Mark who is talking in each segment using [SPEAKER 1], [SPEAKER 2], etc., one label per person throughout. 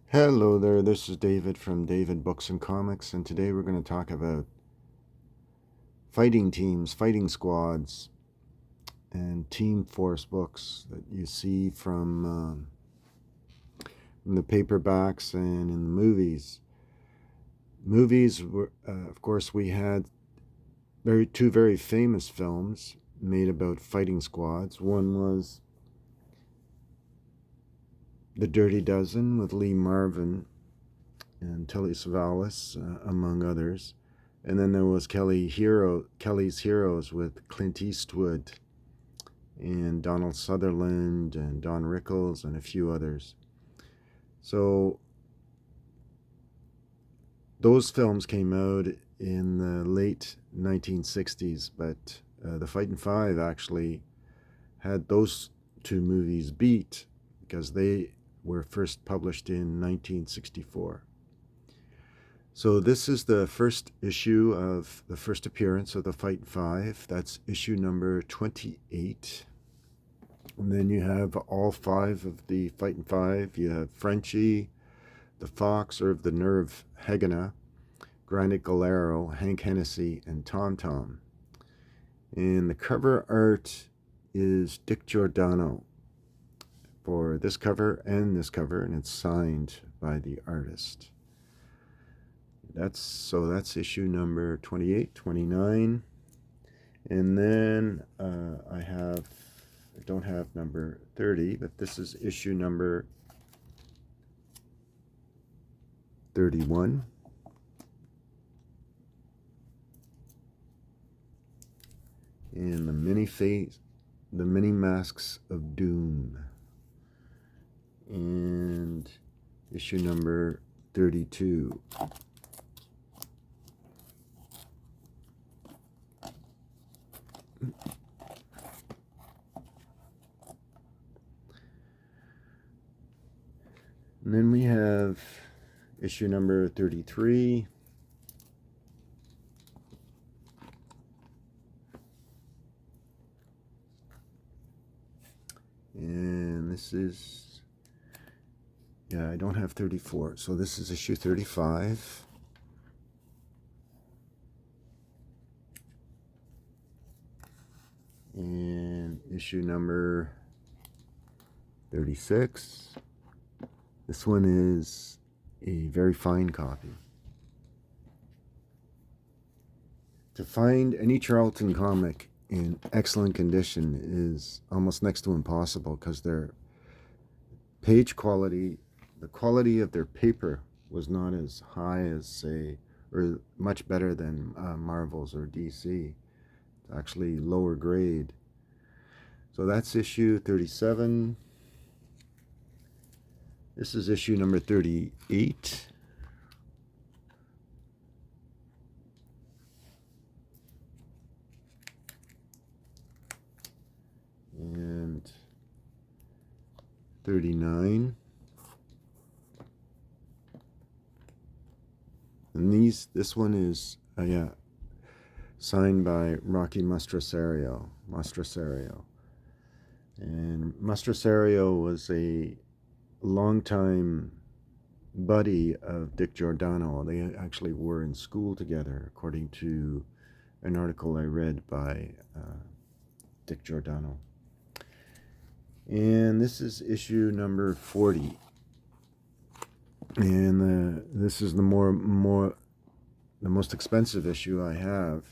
[SPEAKER 1] Hello there, this is David from David Books and Comics, and today we're going to talk about fighting teams, fighting squads, and team force books that you see from the paperbacks and in the movies. Movies, of course, we had two very famous films made about fighting squads. One was The Dirty Dozen with Lee Marvin and Telly Savalas, among others. And then there was Kelly's Heroes with Clint Eastwood and Donald Sutherland and Don Rickles and a few others. So those films came out in the late 1960s, but the Fightin' Five actually had those two movies beat because they were first published in 1964. So this is the first issue of the first appearance of the Fightin' Five. That's issue number 28. And then you have all five of the Fightin' Five. You have Frenchie, the Fox, or the Nerve Hegena, Granite Galero, Hank Hennessy, and Tom Tom. And the cover art is Dick Giordano for this cover, and it's signed by the artist. That's issue number 28, 29. And then I don't have number 30, but this is issue number 31. And the mini masks of doom. And issue number 32. And then we have issue number 33. And this is, I don't have 34. So this is issue 35. And issue number 36. This one is a very fine copy. To find any Charlton comic in excellent condition is almost next to impossible because their page quality, the quality of their paper was not as high as, say, or much better than Marvel's or DC. It's actually lower grade. So that's issue 37. This is issue number 38. And 39. And this one is, signed by Rocky Mastroserio. And Mastroserio was a longtime buddy of Dick Giordano. They actually were in school together, according to an article I read by Dick Giordano. And this is issue number 40. And this is the most expensive issue I have,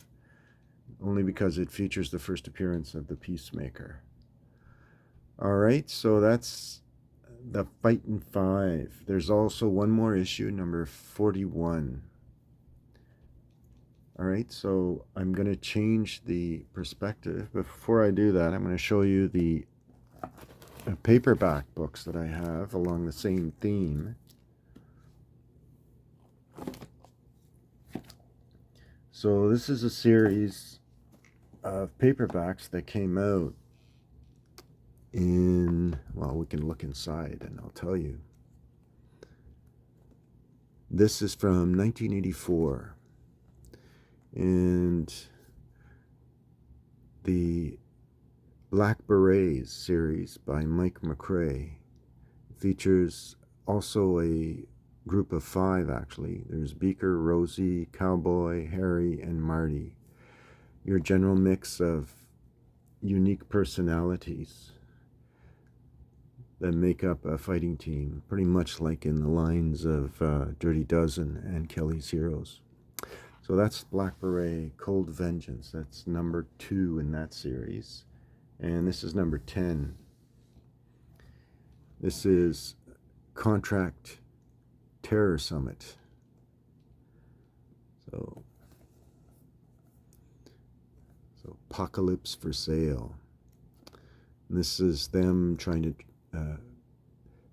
[SPEAKER 1] only because it features the first appearance of the Peacemaker. All right, so that's the Fightin' Five. There's also one more issue, number 41. All right, so I'm going to change the perspective. Before I do that, I'm going to show you the paperback books that I have along the same theme. So this is a series of paperbacks that came out we can look inside and I'll tell you. This is from 1984. And the Black Berets series by Mike McCrae features also a group of 5, actually. There's Beaker, Rosie, Cowboy, Harry, and Marty. Your general mix of unique personalities that make up a fighting team, pretty much like in the lines of Dirty Dozen and Kelly's Heroes. So that's Black Beret, Cold Vengeance. That's number 2 in that series. And this is number 10. This is Contract Terror Summit. So Apocalypse for Sale. And this is them trying to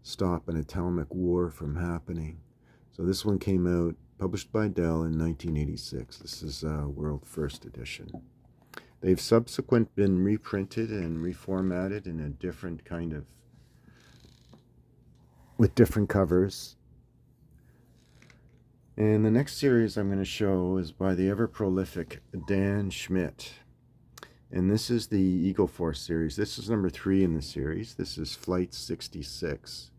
[SPEAKER 1] stop an atomic war from happening. So this one came out, published by Dell in 1986. This is World First Edition. They've subsequently been reprinted and reformatted in a different kind of, with different covers. And the next series I'm going to show is by the ever-prolific Dan Schmidt. And this is the Eagle Force series. This is number 3 in the series. This is Flight 66.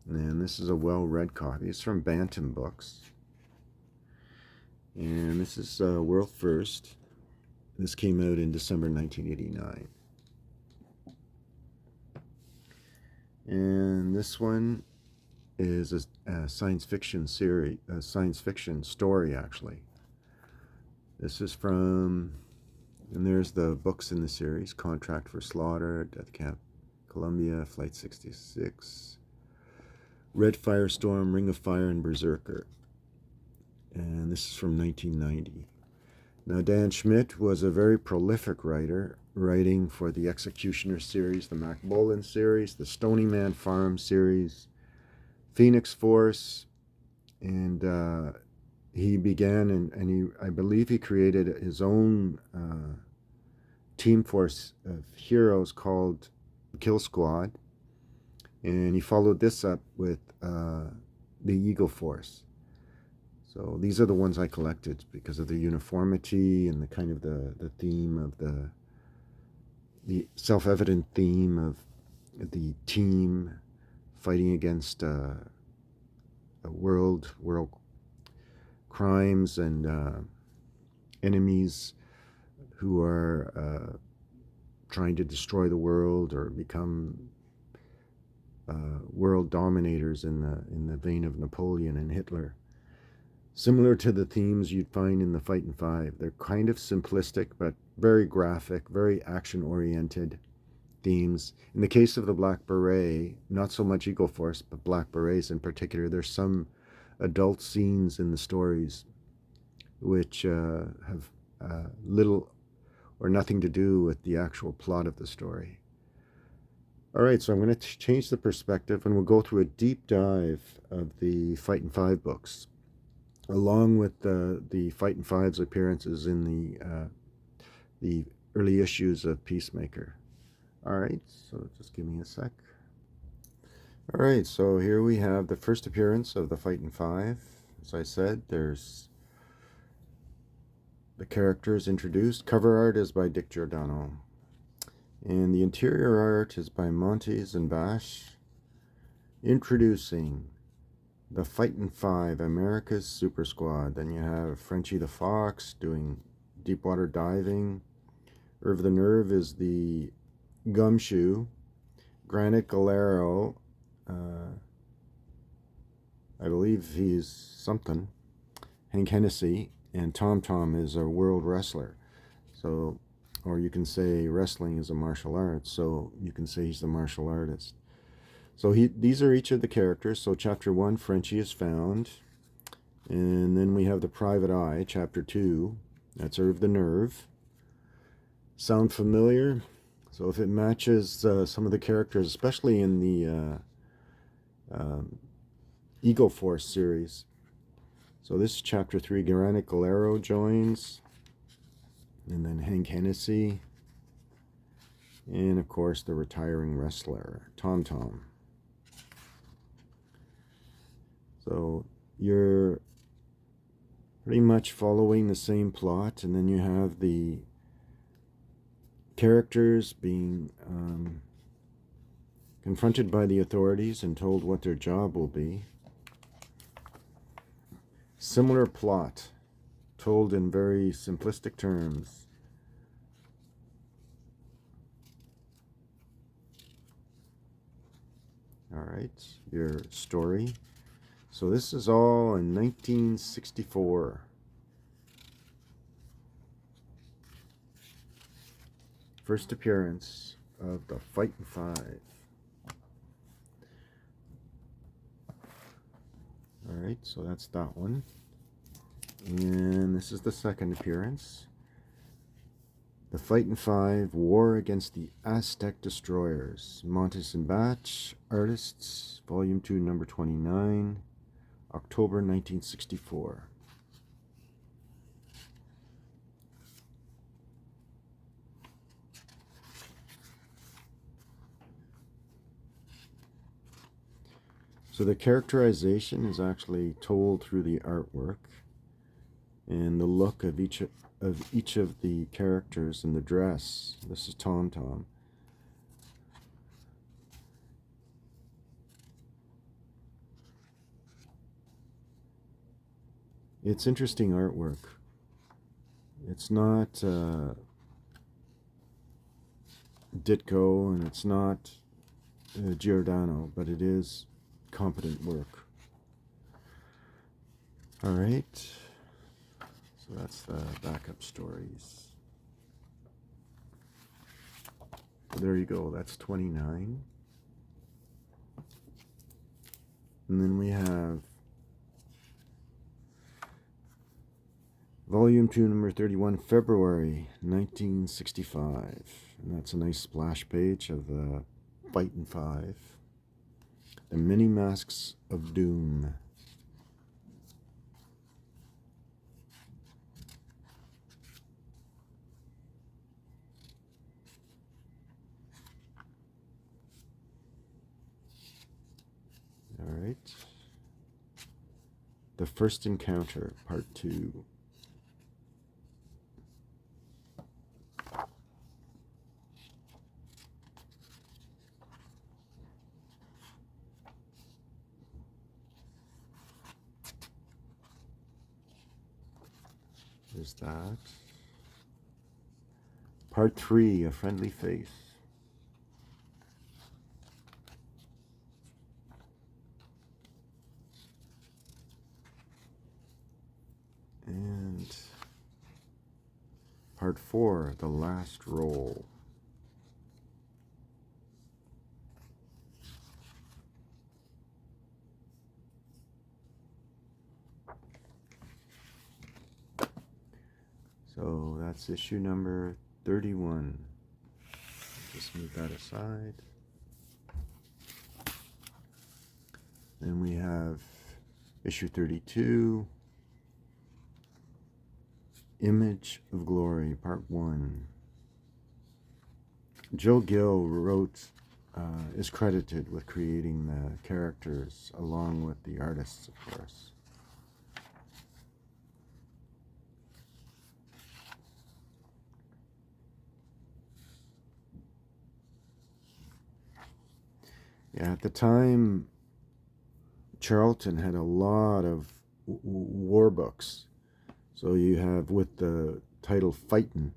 [SPEAKER 1] And this is a well-read copy. It's from Bantam Books. And this is World First. This came out in December 1989. And this one is a science fiction series, a science fiction story, actually. This is from, and there's the books in the series: Contract for Slaughter, Death Camp Columbia, Flight 66, Red Firestorm, Ring of Fire, and Berserker. And this is from 1990. Now, Dan Schmidt was a very prolific writer, writing for the Executioner series, the Mac Bolan series, the Stony Man Farm series, Phoenix Force, and he began, and I believe he created his own team force of heroes called Kill Squad, and he followed this up with the Eagle Force. So these are the ones I collected because of the uniformity and the kind of the theme of the self-evident theme of the team fighting against world crimes and enemies who are trying to destroy the world or become world dominators in the vein of Napoleon and Hitler. Similar to the themes you'd find in the Fightin' Five. They're kind of simplistic, but very graphic, very action-oriented themes. In the case of the Black Beret, not so much Eagle Force, but Black Berets in particular, there's some adult scenes in the stories which have little or nothing to do with the actual plot of the story. All right, so I'm going to change the perspective, and we'll go through a deep dive of the Fightin' Five books, along with the Fightin' Five's appearances in the early issues of Peacemaker. All right, so just give me a sec. All right, so here we have the first appearance of the Fightin' Five. As I said, there's the characters introduced. Cover art is by Dick Giordano, and the interior art is by Montes and Bash. Introducing the Fightin' Five, America's Super Squad. Then you have Frenchie the Fox doing deepwater diving. Irv the Nerve is the gumshoe. Granite Galero, I believe he's something. Hank Hennessy. And Tom Tom is a world wrestler. So, or you can say wrestling is a martial art, so you can say he's the martial artist. So these are each of the characters. So chapter 1, Frenchie is found. And then we have the Private Eye, chapter 2. That's Irv the Nerve. Sound familiar? So if it matches some of the characters, especially in the Eagle Force series. So this is chapter 3, Granite Galero joins. And then Hank Hennessy. And of course the retiring wrestler, Tom Tom. So you're pretty much following the same plot, and then you have the characters being confronted by the authorities and told what their job will be. Similar plot, told in very simplistic terms. All right, your story. So this is all in 1964. First appearance of the Fightin' Five. All right, so that's that one. And this is the second appearance. The Fightin' Five, War Against the Aztec Destroyers. Montes and Batch, Artists, Volume 2, Number 29, October 1964. So the characterization is actually told through the artwork and the look of each of the characters and the dress. This is Tom Tom. It's interesting artwork. It's not Ditko and it's not Giordano, but it is competent work. All right, so that's the backup stories. There you go, that's 29. And then we have Volume 2, Number 31, February 1965. And that's a nice splash page of the Fightin' Five. The Mini Masks of Doom. All right. The First Encounter, Part 2. There's that. Part 3, A Friendly Face. And Part 4, The Last Roll. So that's issue number 31. Just move that aside. Then we have issue 32, Image of Glory, Part 1. Joe Gill is credited with creating the characters along with the artists, of course. Yeah, at the time, Charlton had a lot of war books. So you have with the title Fightin'.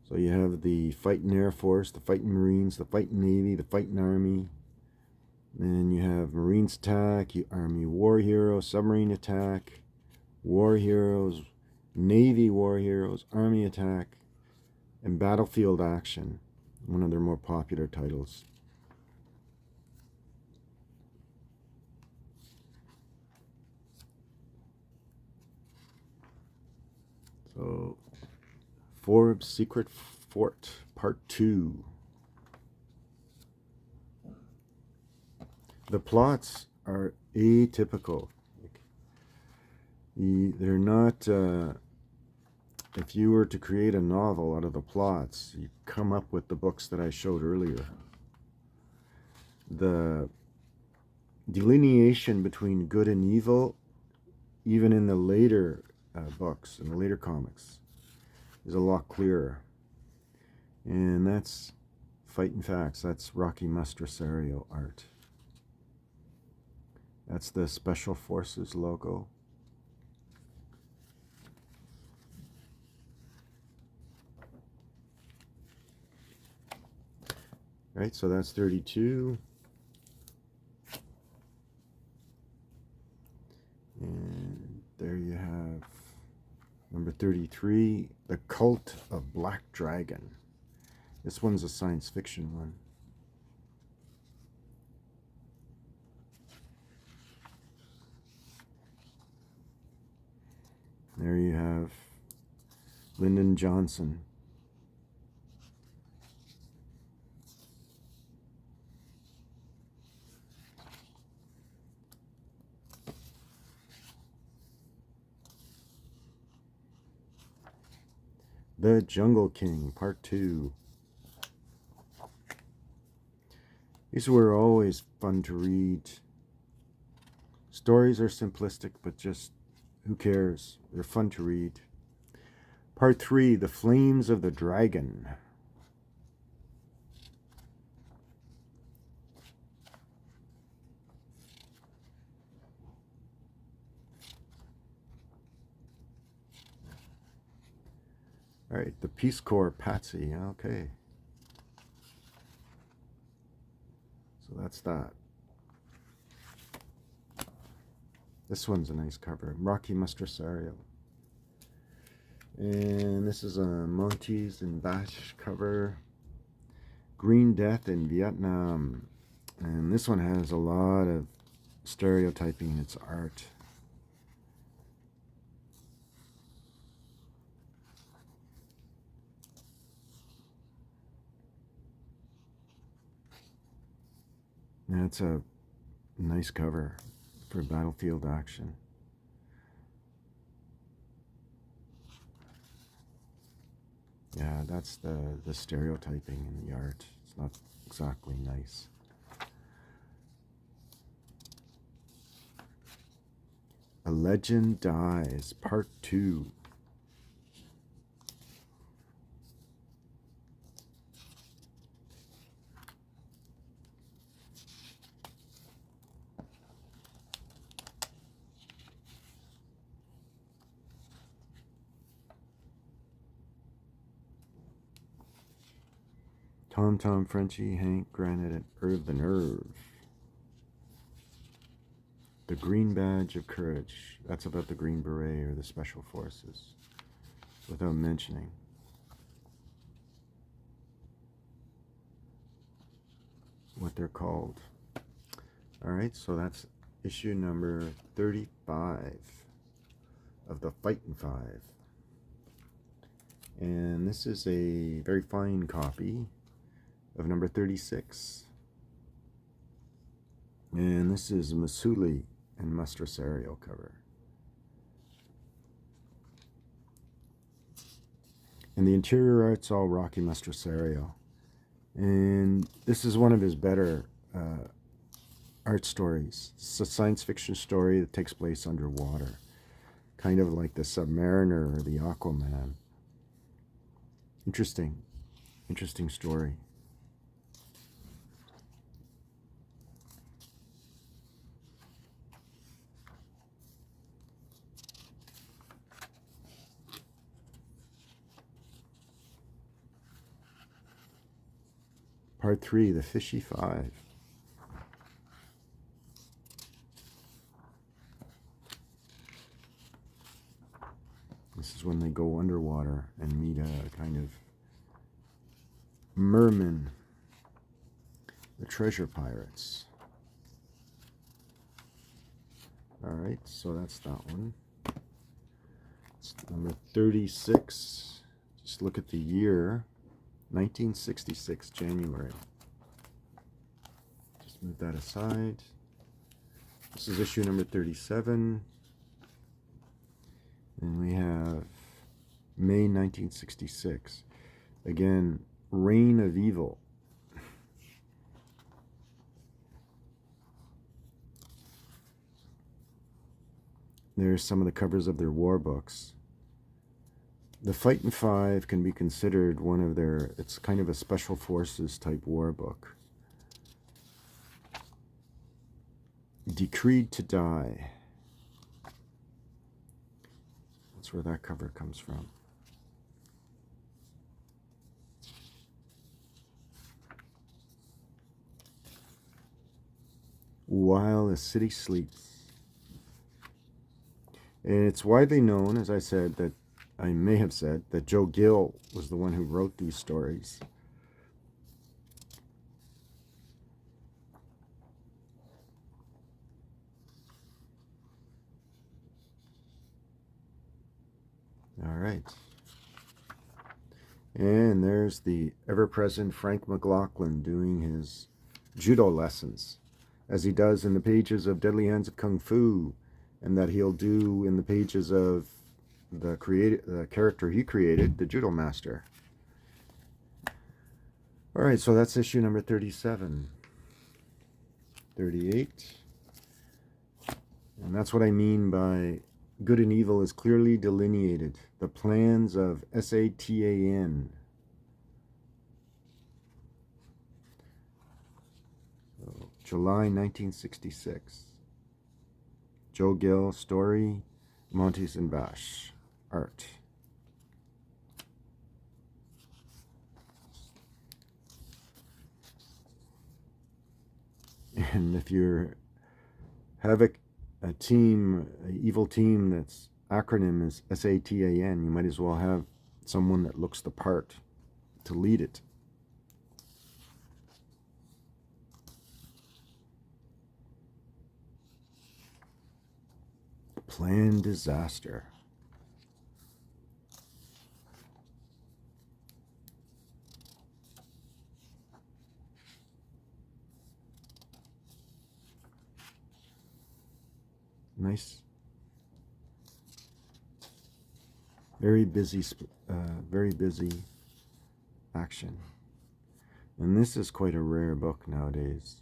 [SPEAKER 1] So you have the Fightin' Air Force, the Fightin' Marines, the Fightin' Navy, the Fightin' Army. Then you have Marines Attack, Army War Heroes, Submarine Attack, War Heroes, Navy War Heroes, Army Attack, and Battlefield Action, one of their more popular titles. So, Forbes Secret Fort, Part 2. The plots are atypical. They're not, if you were to create a novel out of the plots, you come up with the books that I showed earlier. The delineation between good and evil, even in the later books, in the later comics, is a lot clearer. And that's Fightin' Facts. That's Rocky Mastrasario art. That's the Special Forces logo. Right, so that's 32. And there you have number 33, The Cult of Black Dragon. This one's a science fiction one. There you have Lyndon Johnson. The Jungle King, Part 2. These were always fun to read. Stories are simplistic, but just who cares? They're fun to read. Part 3, The Flames of the Dragon. All right, the Peace Corps Patsy. Okay. So that's that. This one's a nice cover. Rocky Mastrasario. And this is a Montes and Bash cover. Green Death in Vietnam. And this one has a lot of stereotyping in its art. That's a nice cover for battlefield action. Yeah, that's the stereotyping in the art. It's not exactly nice. A Legend Dies, Part 2. Tom, Frenchie, Hank, Granite, and Irv the Nerve. The Green Badge of Courage. That's about the Green Beret or the Special Forces, without mentioning. What they're called. All right, so that's issue number 35 of the Fightin' 5. And this is a very fine copy of number 36. And this is Masuli and Mastrasario cover. And the interior art's all Rocky Mastrasario. And this is one of his better art stories. It's a science fiction story that takes place underwater, kind of like the Submariner or the Aquaman. Interesting story. Part 3, The Fishy Five. This is when they go underwater and meet a kind of merman, the treasure pirates. All right, so that's that one. It's number 36. Just look at the year, 1966, January. Just move that aside. This is issue number 37. And we have May 1966. Again, Reign of Evil. There's some of the covers of their war books. The Fightin' Five can be considered one of their, it's kind of a special forces type war book. Decreed to Die. That's where that cover comes from. While the City Sleeps. And it's widely known, as I said, that I may have said, that Joe Gill was the one who wrote these stories. All right. And there's the ever-present Frank McLaughlin doing his judo lessons, as he does in the pages of Deadly Hands of Kung Fu, and that he'll do in the pages of the character he created, the Judo Master. All right, so that's issue number 37. 38. And that's what I mean by good and evil is clearly delineated. The plans of Satan. So, July 1966. Joe Gill, story, Montes and Bash, art. And if you have a team, an evil team that's acronym is Satan, you might as well have someone that looks the part to lead it. Planned disaster. Nice. Very busy action. And this is quite a rare book nowadays.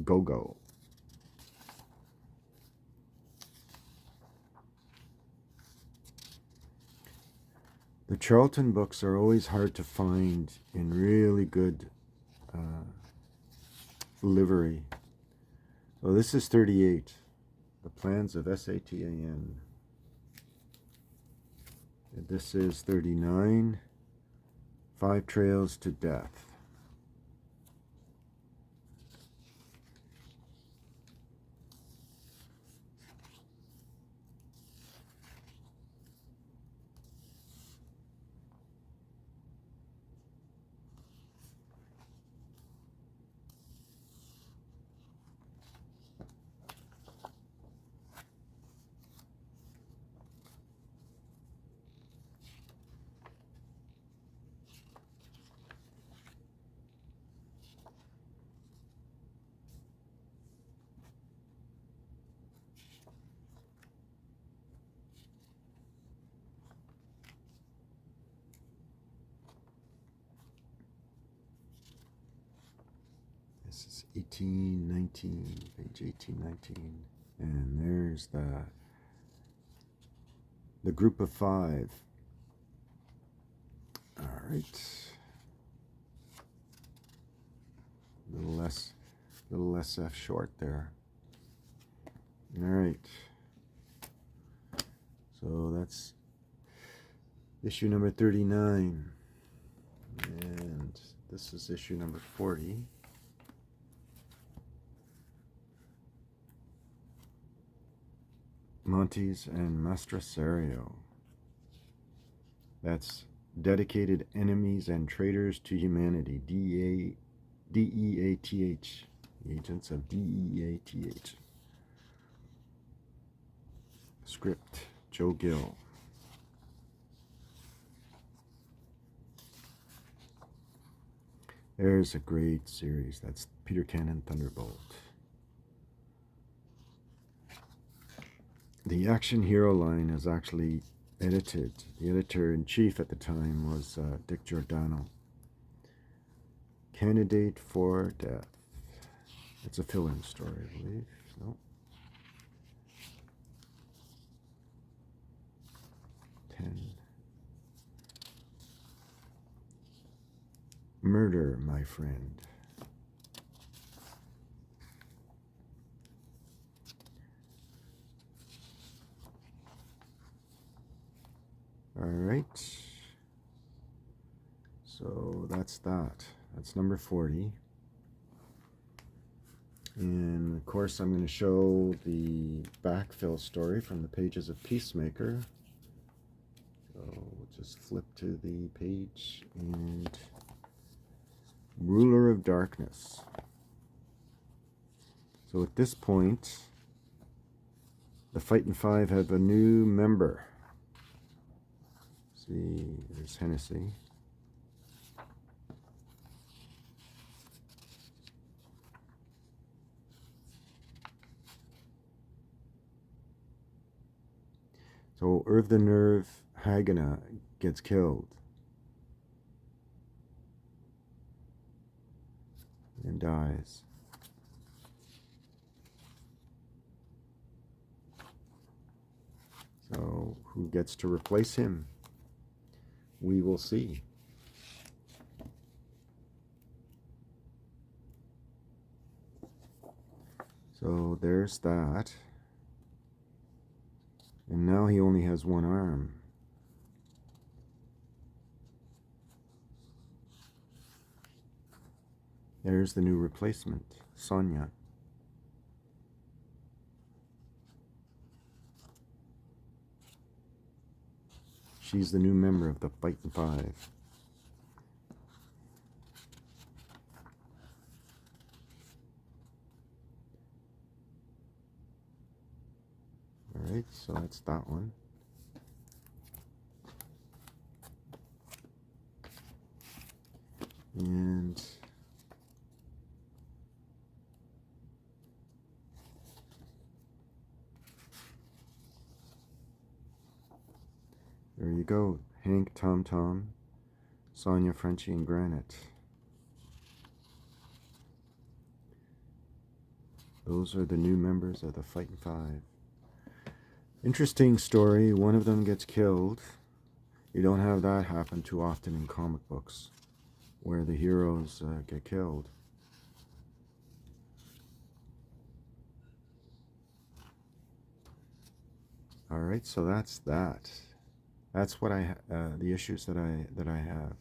[SPEAKER 1] Go-Go. The Charlton books are always hard to find in really good livery. So this is 38. The plans of Satan. And this is 39. 5 Trails to Death. This is 1819, page 1819. And there's the group of 5. All right. Little less F short there. All right. So that's issue number 39. And this is issue number 40. Montes and Mastraserio. That's Dedicated Enemies and Traitors to Humanity. DEATH. The Agents of DEATH. Script, Joe Gill. There's a great series. That's Peter Cannon Thunderbolt. The Action Hero line is actually edited. The editor-in-chief at the time was Dick Giordano. Candidate for Death. It's a fill-in story, I believe. No. pen. Murder, my friend. All right. So that's that. That's number 40. And of course, I'm going to show the backfill story from the pages of Peacemaker. So we'll just flip to the page and Ruler of Darkness. So at this point, the Fightin' Five have a new member. See, there's Hennessy. So Irv the Nerve Haganah gets killed and dies. So who gets to replace him? We will see. So there's that. And now he only has one arm. There's the new replacement, Sonya. She's the new member of the Fightin' Five. Alright, so that's that one. And there you go. Hank, Tom Tom, Sonya, Frenchie, and Granite. Those are the new members of the Fightin' Five. Interesting story. One of them gets killed. You don't have that happen too often in comic books, where the heroes get killed. All right, so that's that. That's what the issues that I have.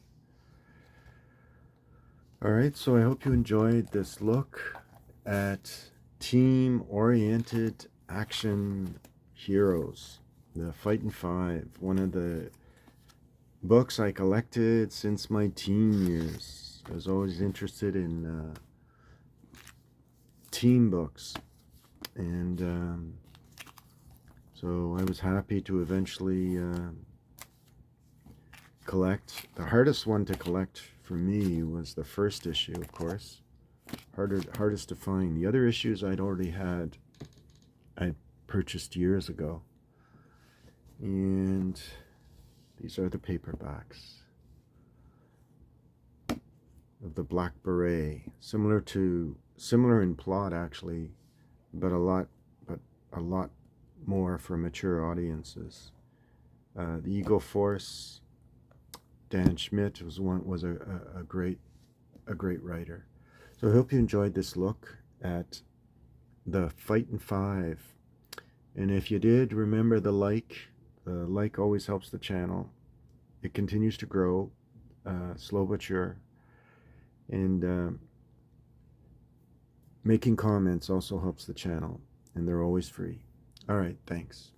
[SPEAKER 1] All right, so I hope you enjoyed this look at team-oriented action heroes, the Fightin' Five, one of the books I collected since my teen years. I was always interested in team books, and so I was happy to eventually collect. The hardest one to collect for me was the first issue, of course. Hardest to find. The other issues I'd already had. I purchased years ago. And these are the paperbacks of the Black Beret. Similar in plot actually, but a lot more for mature audiences. The Eagle Force. Dan Schmidt was a great writer. So I hope you enjoyed this look at the Fightin' Five. And if you did, remember the like. The like always helps the channel. It continues to grow, slow but sure. And making comments also helps the channel. And they're always free. All right, thanks.